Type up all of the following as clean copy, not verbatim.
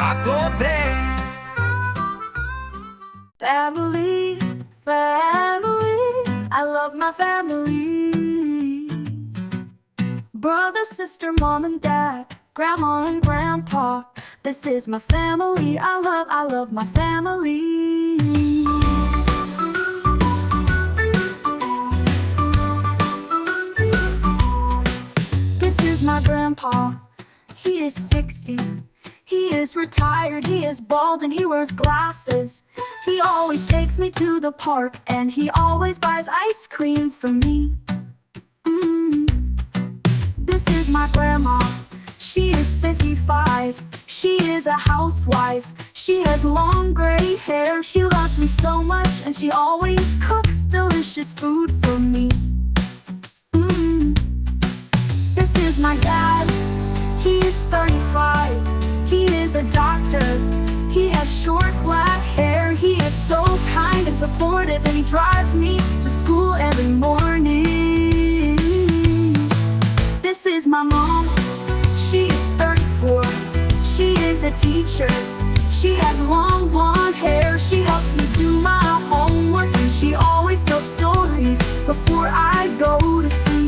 Taco Day. Family, family, I love my family. Brother, sister, mom and dad, grandma and grandpa. This is my family, I love my family. This is my grandpa, he is 60. He is retired, he is bald and he wears glasses. He always takes me to the park and he always buys ice cream for me. This is my grandma, she is 55. She is a housewife, she has long gray hair. She loves me so much and she always cooks delicious food for me. This is my dad, he is 35. He is a doctor, he has short black hair. He is so kind and supportive and he drives me to school every morning. This is my mom, she is 34. She is a teacher, she has long blonde hair. She helps me do my homework and she always tells stories before I go to sleep.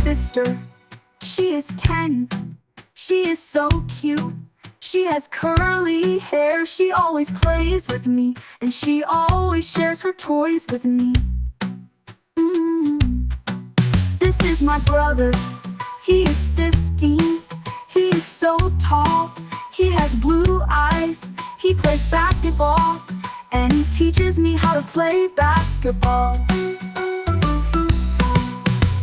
Sister, she is 10. She is so cute. She has curly hair. She always plays with me and she always shares her toys with me. This is my brother, he is 15. He is so tall, he has blue eyes. He plays basketball and he teaches me how to play basketball.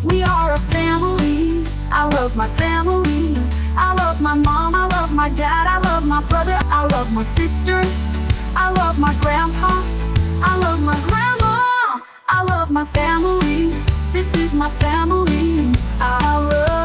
We are a family, I love my family. I love my mom, I love my dad, I love my brother, I love my sister. I love my grandpa, I love my grandma. I love my family, this is my family. I love